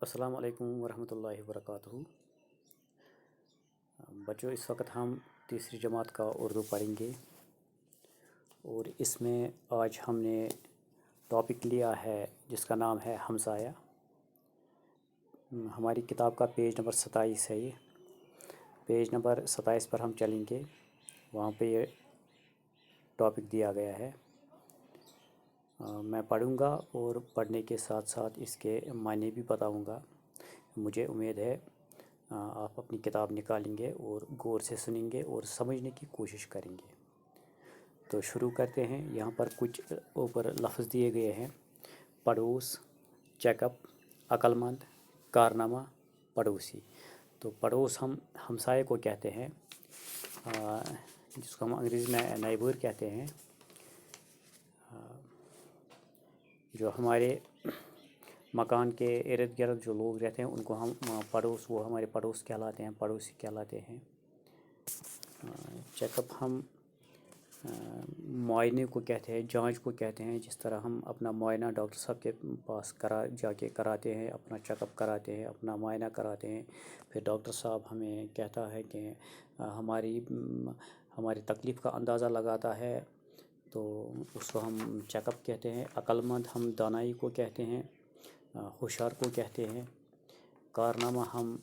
السلام علیکم ورحمۃ اللہ وبرکاتہ۔ بچوں، اس وقت ہم تیسری جماعت کا اردو پڑھیں گے اور اس میں آج ہم نے ٹاپک لیا ہے جس کا نام ہے ہمسایہ۔ ہماری کتاب کا پیج نمبر 27 ہے۔ یہ پیج نمبر 27 پر ہم چلیں گے، وہاں پہ یہ ٹاپک دیا گیا ہے۔ میں پڑھوں گا اور پڑھنے کے ساتھ ساتھ اس کے معنی بھی بتاؤں گا۔ مجھے امید ہے آپ اپنی کتاب نکالیں گے اور غور سے سنیں گے اور سمجھنے کی کوشش کریں گے۔ تو شروع کرتے ہیں۔ یہاں پر کچھ اوپر لفظ دیے گئے ہیں: پڑوس، چیک اپ، عقل مند، کارنامہ، پڑوسی۔ تو پڑوس ہم ہمسائے کو کہتے ہیں، جس کو ہم انگریزی میں نیبر کہتے ہیں۔ جو ہمارے مکان کے ارد گرد جو لوگ رہتے ہیں ان کو ہم پڑوس، وہ ہمارے پڑوس کہلاتے ہیں، پڑوسی کہلاتے ہیں۔ چیک اپ ہم معائنے کو کہتے ہیں، جانچ کو کہتے ہیں۔ جس طرح ہم اپنا معائنہ ڈاکٹر صاحب کے پاس جا کے کراتے ہیں، اپنا چیک اپ کراتے ہیں، اپنا معائنہ کراتے ہیں، پھر ڈاکٹر صاحب ہمیں کہتا ہے کہ ہماری تکلیف کا اندازہ لگاتا ہے، تو اس کو ہم چیک اپ کہتے ہیں۔ عقل مند ہم دانائی کو کہتے ہیں، ہوشیار کو کہتے ہیں۔ کارنامہ ہم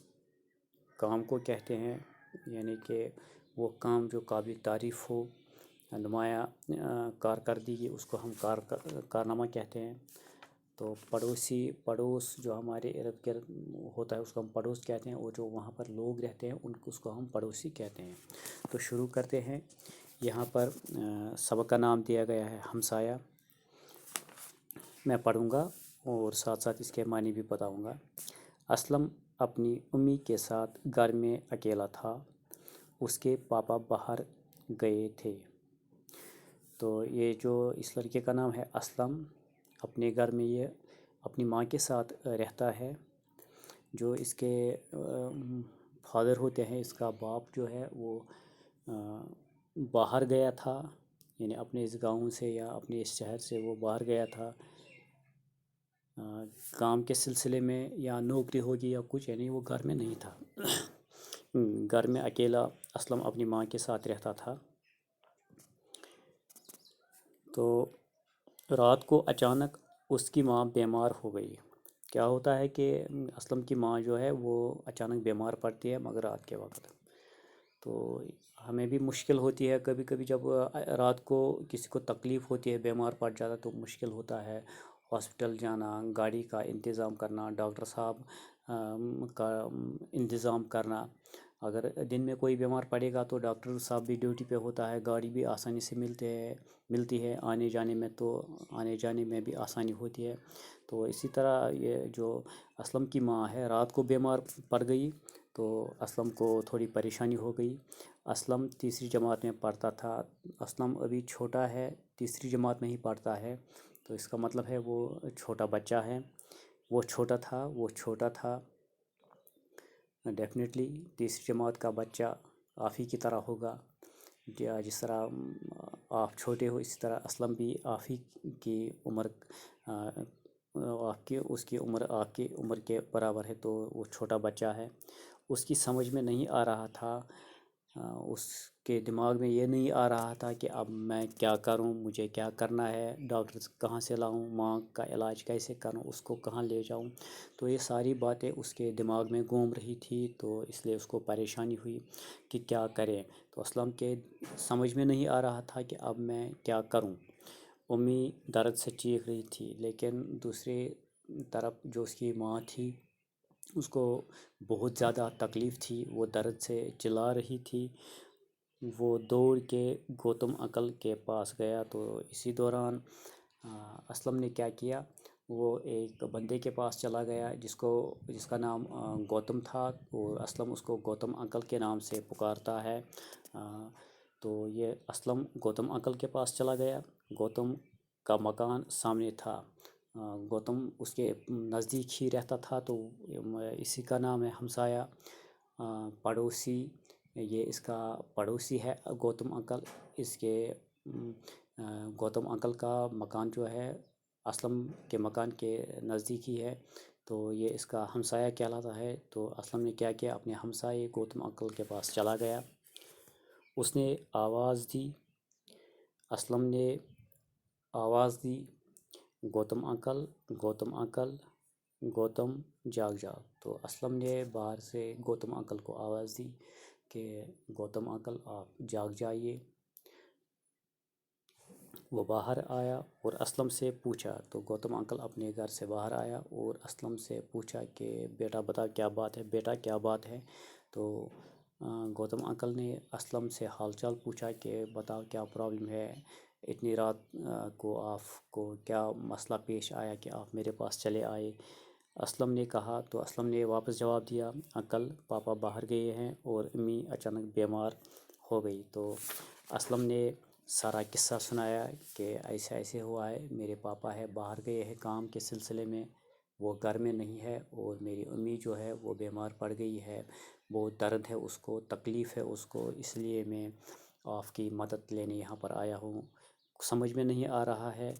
کام کو کہتے ہیں، یعنی کہ وہ کام جو قابل تعریف ہو، نمایاں کارکردگی، اس کو ہم کارنامہ کہتے ہیں۔ تو پڑوس جو ہمارے ارد گرد ہوتا ہے اس کو ہم پڑوس کہتے ہیں، اور جو وہاں پر لوگ رہتے ہیں اس کو ہم پڑوسی کہتے ہیں۔ تو شروع کرتے ہیں۔ یہاں پر سبق کا نام دیا گیا ہے ہمسایہ۔ میں پڑھوں گا اور ساتھ ساتھ اس کے معنی بھی بتاؤں گا۔ اسلم اپنی امی کے ساتھ گھر میں اکیلا تھا، اس کے پاپا باہر گئے تھے۔ تو یہ جو اس لڑکے کا نام ہے اسلم، اپنے گھر میں یہ اپنی ماں کے ساتھ رہتا ہے۔ جو اس کے فادر ہوتے ہیں، اس کا باپ جو ہے وہ باہر گیا تھا، یعنی اپنے اس گاؤں سے یا اپنے اس شہر سے وہ باہر گیا تھا کام کے سلسلے میں، یا نوکری ہوگی یا کچھ، یعنی وہ گھر میں نہیں تھا۔ گھر میں اکیلا اسلم اپنی ماں کے ساتھ رہتا تھا۔ تو رات کو اچانک اس کی ماں بیمار ہو گئی۔ کیا ہوتا ہے کہ اسلم کی ماں جو ہے وہ اچانک بیمار پڑتی ہے، مگر رات کے وقت۔ تو ہمیں بھی مشکل ہوتی ہے کبھی کبھی، جب رات کو کسی کو تکلیف ہوتی ہے، بیمار پڑ جاتا تو مشکل ہوتا ہے ہاسپٹل جانا، گاڑی کا انتظام کرنا، ڈاکٹر صاحب کا انتظام کرنا۔ اگر دن میں کوئی بیمار پڑے گا تو ڈاکٹر صاحب بھی ڈیوٹی پہ ہوتا ہے، گاڑی بھی آسانی سے ملتی ہے آنے جانے میں بھی آسانی ہوتی ہے۔ تو اسی طرح یہ جو اسلم کی ماں ہے، رات کو بیمار پڑ گئی تو اسلم کو تھوڑی پریشانی ہو گئی۔ اسلم تیسری جماعت میں پڑھتا تھا۔ اسلم ابھی چھوٹا ہے، تیسری جماعت میں ہی پڑھتا ہے، تو اس کا مطلب ہے وہ چھوٹا بچہ ہے۔ وہ چھوٹا تھا ڈیفینیٹلی تیسری جماعت کا بچہ آپ ہی کی طرح ہوگا۔ جس طرح آپ چھوٹے ہو، اسی طرح اسلم بھی آپ ہی کی عمر، اس کی عمر آپ کی عمر کے برابر ہے، تو وہ چھوٹا بچہ ہے۔ اس کی سمجھ میں نہیں آ رہا تھا، اس کے دماغ میں یہ نہیں آ رہا تھا کہ اب میں کیا کروں، مجھے کیا کرنا ہے، ڈاکٹر کہاں سے لاؤں، ماں کا علاج کیسے کروں، اس کو کہاں لے جاؤں۔ تو یہ ساری باتیں اس کے دماغ میں گھوم رہی تھی، تو اس لیے اس کو پریشانی ہوئی کہ کیا کریں۔ تو اسلم کے سمجھ میں نہیں آ رہا تھا کہ اب میں کیا کروں۔ امی درد سے چیخ رہی تھی، لیکن دوسری طرف جو اس کی ماں تھی اس کو بہت زیادہ تکلیف تھی، وہ درد سے چلا رہی تھی۔ وہ دوڑ کے گوتم انکل کے پاس گیا، تو اسی دوران اسلم نے کیا کیا، وہ ایک بندے کے پاس چلا گیا جس کا نام گوتم تھا، اور اسلم اس کو گوتم انکل کے نام سے پکارتا ہے۔ تو یہ اسلم گوتم انکل کے پاس چلا گیا۔ گوتم کا مکان سامنے تھا، گوتم اس کے نزدیک ہی رہتا تھا، تو اسی کا نام ہے ہمسایہ، پڑوسی۔ یہ اس کا پڑوسی ہے گوتم انکل۔ گوتم انکل کا مکان جو ہے اسلم کے مکان کے نزدیک ہی ہے، تو یہ اس کا ہمسایہ کہلاتا ہے۔ تو اسلم نے کیا کیا، اپنے ہمسائے گوتم انکل کے پاس چلا گیا۔ اس نے آواز دی، اسلم نے آواز دی، گوتم انکل، گوتم انکل، گوتم جاگ جاگ۔ تو اسلم نے باہر سے گوتم انکل کو آواز دی کہ گوتم انکل آپ جاگ جائیے۔ وہ باہر آیا اور اسلم سے پوچھا، تو گوتم انکل اپنے گھر سے باہر آیا اور اسلم سے پوچھا کہ بیٹا بتا کیا بات ہے، بیٹا کیا بات ہے۔ تو گوتم انکل نے اسلم سے حال چال پوچھا کہ بتاؤ کیا پرابلم ہے، اتنی رات کو آپ کو کیا مسئلہ پیش آیا کہ آپ میرے پاس چلے آئے۔ اسلم نے کہا، تو اسلم نے واپس جواب دیا، انکل پاپا باہر گئے ہیں اور امی اچانک بیمار ہو گئی۔ تو اسلم نے سارا قصہ سنایا کہ ایسے ایسے ہوا ہے، میرے پاپا ہے باہر گئے ہیں کام کے سلسلے میں، وہ گھر میں نہیں ہے، اور میری امی جو ہے وہ بیمار پڑ گئی ہے، بہت درد ہے اس کو، تکلیف ہے اس کو، اس لیے میں آپ کی مدد لینے یہاں پر آیا ہوں۔ سمجھ میں نہیں آ رہا ہے،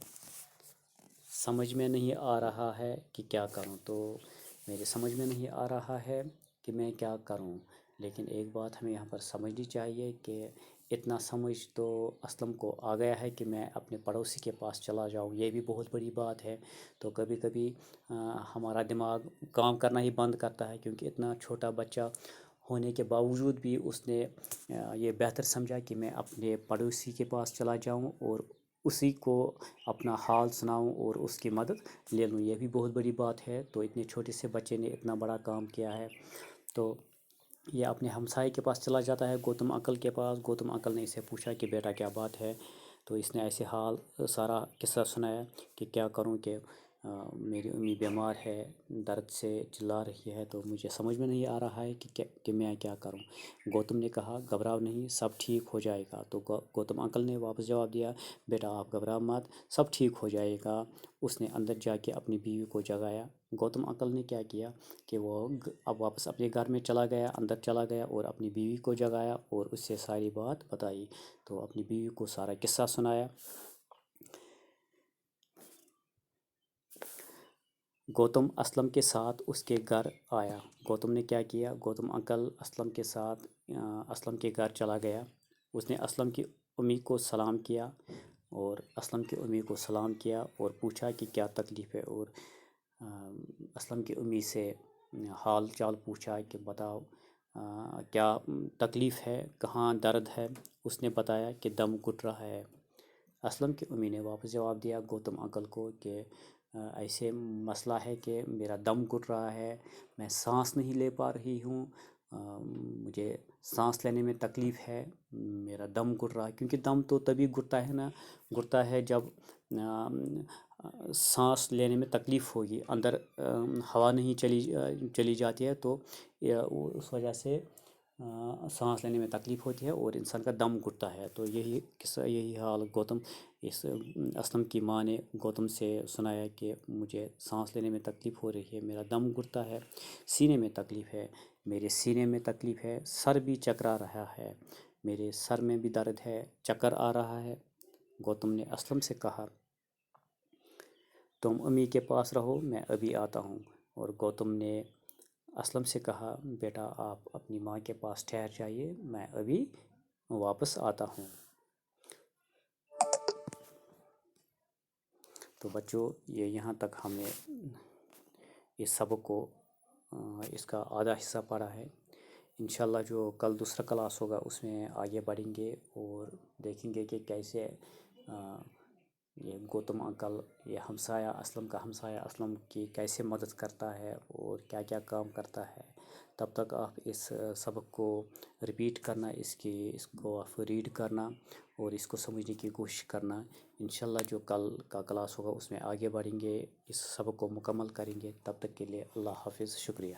سمجھ میں نہیں آ رہا ہے کہ کیا کروں۔ تو میرے سمجھ میں نہیں آ رہا ہے کہ میں کیا کروں، لیکن ایک بات ہمیں یہاں پر سمجھنی چاہیے کہ اتنا سمجھ تو اسلم کو آ گیا ہے کہ میں اپنے پڑوسی کے پاس چلا جاؤں، یہ بھی بہت بڑی بات ہے۔ تو کبھی کبھی ہمارا دماغ کام کرنا ہی بند کرتا ہے، کیونکہ اتنا چھوٹا بچہ ہونے کے باوجود بھی اس نے یہ بہتر سمجھا کہ میں اپنے پڑوسی کے پاس چلا جاؤں اور اسی کو اپنا حال سناؤں اور اس کی مدد لے لوں، یہ بھی بہت بڑی بات ہے۔ تو اتنے چھوٹے سے بچے نے اتنا بڑا کام کیا ہے۔ تو یہ اپنے ہمسائے کے پاس چلا جاتا ہے، گوتم انکل کے پاس۔ گوتم انکل نے اسے پوچھا کہ بیٹا کیا بات ہے، تو اس نے ایسے حال سارا قصہ سنایا کہ کیا کروں کہ میری امی بیمار ہے، درد سے چلا رہی ہے، تو مجھے سمجھ میں نہیں آ رہا ہے کہ میں کیا کروں۔ گوتم نے کہا گھبراؤ نہیں، سب ٹھیک ہو جائے گا۔ تو گوتم انکل نے واپس جواب دیا، بیٹا آپ گھبراؤ مت، سب ٹھیک ہو جائے گا۔ اس نے اندر جا کے اپنی بیوی کو جگایا۔ گوتم انکل نے کیا کیا کہ وہ اب واپس اپنے گھر میں چلا گیا، اندر چلا گیا اور اپنی بیوی کو جگایا اور اس سے ساری بات بتائی۔ تو اپنی بیوی کو سارا قصہ سنایا۔ گوتم اسلم کے ساتھ اس کے گھر آیا۔ گوتم نے کیا کیا، گوتم انکل اسلم کے ساتھ اسلم کے گھر چلا گیا۔ اس نے اسلم کی امی کو سلام کیا اور اسلم کی امی کو سلام کیا اور پوچھا کہ کیا تکلیف ہے، اور اسلم کی امی سے حال چال پوچھا کہ بتاؤ کیا تکلیف ہے، کہاں درد ہے۔ اس نے بتایا کہ دم گھٹ رہا ہے۔ اسلم کی امی نے واپس جواب دیا گوتم انکل کو کہ ایسے مسئلہ ہے کہ میرا دم گھٹ رہا ہے، میں سانس نہیں لے پا رہی ہوں، مجھے سانس لینے میں تکلیف ہے، میرا دم گھٹ رہا ہے۔ کیونکہ دم تو تبھی گھٹتا ہے نا، گھٹتا ہے جب سانس لینے میں تکلیف ہوگی، اندر ہوا نہیں چلی جاتی ہے، تو اس وجہ سے سانس لینے میں تکلیف ہوتی ہے اور انسان کا دم گھٹتا ہے۔ تو یہی قصہ، یہی حال گوتم اسلم کی ماں نے گوتم سے سنایا کہ مجھے سانس لینے میں تکلیف ہو رہی ہے، میرا دم گھٹتا ہے، سینے میں تکلیف ہے، میرے سینے میں تکلیف ہے، سر بھی چکرا رہا ہے، میرے سر میں بھی درد ہے، چکر آ رہا ہے۔ گوتم نے اسلم سے کہا تم امی کے پاس رہو، میں ابھی آتا ہوں۔ اور گوتم نے اسلم سے کہا بیٹا آپ اپنی ماں کے پاس ٹھہر جائیے، میں ابھی واپس آتا ہوں۔ تو بچوں، یہ یہاں تک ہم نے اس سبق کو اس کا آدھا حصہ پڑھا ہے۔ انشاءاللہ جو کل دوسرا کلاس ہوگا اس میں آگے بڑھیں گے اور دیکھیں گے کہ کیسے یہ گوتم انکل، یہ ہمسایہ اسلم کا ہمسایہ اسلم کی کیسے مدد کرتا ہے اور کیا کیا کام کرتا ہے۔ تب تک آپ اس سبق کو ریپیٹ کرنا، اس کو آپ ریڈ کرنا اور اس کو سمجھنے کی کوشش کرنا۔ انشاءاللہ جو کل کا کلاس ہوگا اس میں آگے بڑھیں گے، اس سبق کو مکمل کریں گے۔ تب تک کے لیے اللہ حافظ، شکریہ۔